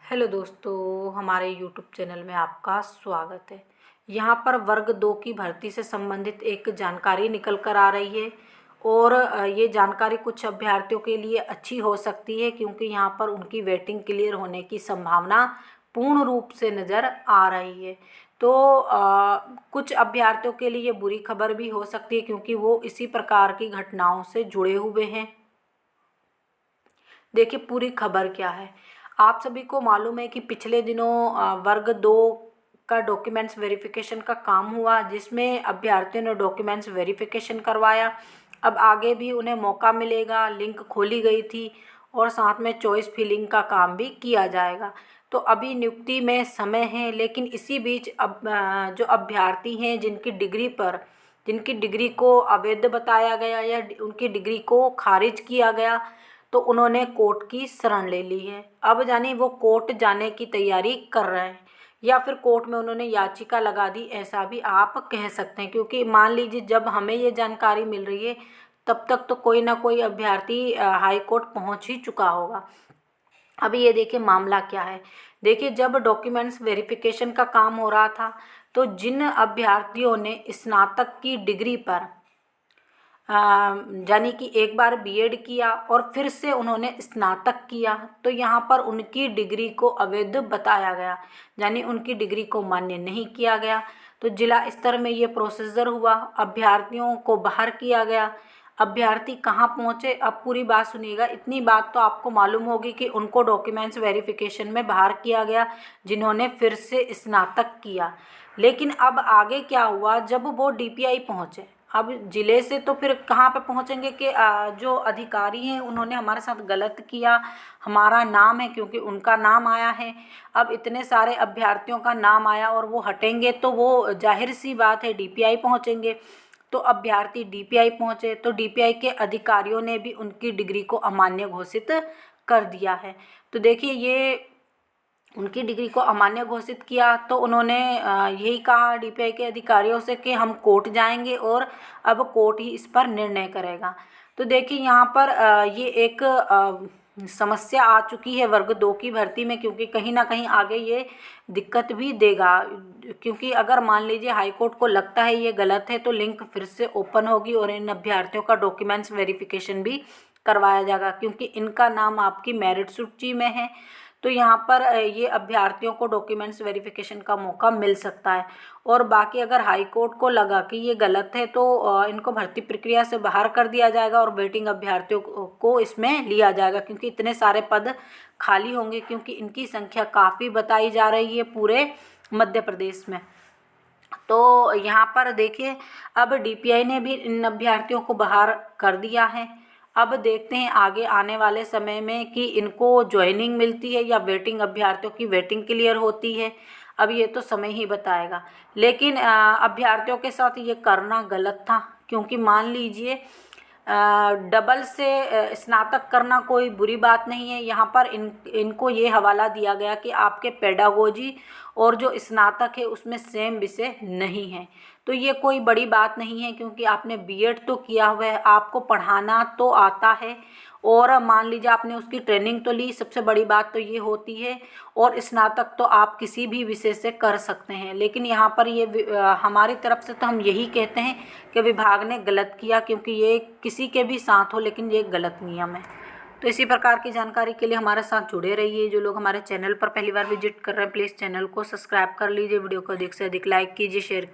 Hello दोस्तों, हमारे YouTube channel में आपका स्वागत है। यहाँ पर वर्ग 2 की भर्ती से संबंधित एक जानकारी निकल कर आ रही है और ये जानकारी कुछ अभ्यर्थियों के लिए अच्छी हो सकती है क्योंकि यहाँ पर उनकी वेटिंग क्लियर होने की संभावना पूर्ण रूप से नज़र आ रही है। तो कुछ अभ्यर्थियों के लिए बुरी खबर भी हो सकती है क्योंकि वो इसी प्रकार की घटनाओं से जुड़े हुए हैं। देखिए पूरी खबर क्या है। आप सभी को मालूम है कि पिछले दिनों वर्ग 2 का डॉक्यूमेंट्स वेरिफिकेशन का काम हुआ जिसमें अभ्यर्थियों ने डॉक्यूमेंट्स वेरिफिकेशन करवाया। अब आगे भी उन्हें मौका मिलेगा, लिंक खोली गई थी और साथ में चॉइस फिलिंग का काम भी किया जाएगा। तो अभी नियुक्ति में समय है, लेकिन इसी बीच अब जो अभ्यर्थी हैं जिनकी डिग्री को अवैध बताया गया या उनकी डिग्री को खारिज किया गया, तो उन्होंने कोर्ट की शरण ले ली है। अब जानी वो कोर्ट जाने की तैयारी कर रहे हैं या फिर कोर्ट में उन्होंने याचिका लगा दी, ऐसा भी आप कह सकते हैं। क्योंकि मान लीजिए जब हमें ये जानकारी मिल रही है तब तक तो कोई ना कोई अभ्यर्थी हाई कोर्ट पहुंच ही चुका होगा। अभी ये देखिए मामला क्या है। देखिए जब डॉक्यूमेंट्स वेरिफिकेशन का काम हो रहा था तो जिन अभ्यर्थियों ने स्नातक की डिग्री पर यानी कि एक बार बीएड किया और फिर से उन्होंने स्नातक किया, तो यहाँ पर उनकी डिग्री को अवैध बताया गया, यानी उनकी डिग्री को मान्य नहीं किया गया। तो जिला स्तर में ये प्रोसीजर हुआ, अभ्यर्थियों को बाहर किया गया। अभ्यर्थी कहाँ पहुँचे, अब पूरी बात सुनिएगा। इतनी बात तो आपको मालूम होगी कि उनको डॉक्यूमेंट्स वेरिफिकेशन में बाहर किया गया जिन्होंने फिर से स्नातक किया। लेकिन अब आगे क्या हुआ, जब वो डीपीआई पहुँचे, अब ज़िले से तो फिर कहाँ पे पहुँचेंगे कि जो अधिकारी हैं उन्होंने हमारे साथ गलत किया, हमारा नाम है क्योंकि उनका नाम आया है। अब इतने सारे अभ्यर्थियों का नाम आया और वो हटेंगे तो वो जाहिर सी बात है डीपीआई पहुँचेंगे। तो अभ्यर्थी डीपीआई पहुँचे तो डीपीआई के अधिकारियों ने भी उनकी डिग्री को अमान्य घोषित कर दिया है। तो देखिए ये उनकी डिग्री को अमान्य घोषित किया तो उन्होंने यही कहा डीपीआई के अधिकारियों से कि हम कोर्ट जाएंगे और अब कोर्ट ही इस पर निर्णय करेगा। तो देखिए यहाँ पर ये एक समस्या आ चुकी है वर्ग 2 की भर्ती में, क्योंकि कहीं ना कहीं आगे ये दिक्कत भी देगा। क्योंकि अगर मान लीजिए हाई कोर्ट को लगता है ये गलत है तो लिंक फिर से ओपन होगी और इन अभ्यर्थियों का डॉक्यूमेंट्स वेरिफिकेशन भी करवाया जाएगा क्योंकि इनका नाम आपकी मेरिट सूची में है। तो यहाँ पर ये अभ्यर्थियों को डॉक्यूमेंट्स वेरिफिकेशन का मौका मिल सकता है। और बाकी अगर हाई कोर्ट को लगा कि ये गलत है तो इनको भर्ती प्रक्रिया से बाहर कर दिया जाएगा और वेटिंग अभ्यर्थियों को इसमें लिया जाएगा क्योंकि इतने सारे पद खाली होंगे, क्योंकि इनकी संख्या काफ़ी बताई जा रही है पूरे मध्य प्रदेश में। तो यहाँ पर देखिए अब डीपीआई ने भी इन अभ्यर्थियों को बाहर कर दिया है। अब देखते हैं आगे आने वाले समय में कि इनको ज्वाइनिंग मिलती है या वेटिंग अभ्यर्थियों की वेटिंग क्लियर होती है। अब ये तो समय ही बताएगा, लेकिन अभ्यर्थियों के साथ ये करना गलत था क्योंकि मान लीजिए डबल से स्नातक करना कोई बुरी बात नहीं है। यहाँ पर इनको ये हवाला दिया गया कि आपके पेडागोजी और जो स्नातक है उसमें सेम विषय नहीं है, तो ये कोई बड़ी बात नहीं है क्योंकि आपने बीएड तो किया हुआ है, आपको पढ़ाना तो आता है और मान लीजिए आपने उसकी ट्रेनिंग तो ली, सबसे बड़ी बात तो ये होती है। और स्नातक तो आप किसी भी विषय से कर सकते हैं, लेकिन यहाँ पर ये हमारी तरफ से तो हम यही कहते हैं कि विभाग ने गलत किया क्योंकि ये किसी के भी साथ हो लेकिन ये गलत नियम है। तो इसी प्रकार की जानकारी के लिए हमारे साथ जुड़े रहिए। जो लोग हमारे चैनल पर पहली बार विजिट कर रहे हैं प्लीज़ चैनल को सब्सक्राइब कर लीजिए, वीडियो को अधिक से अधिक लाइक कीजिए, शेयर कीजिए।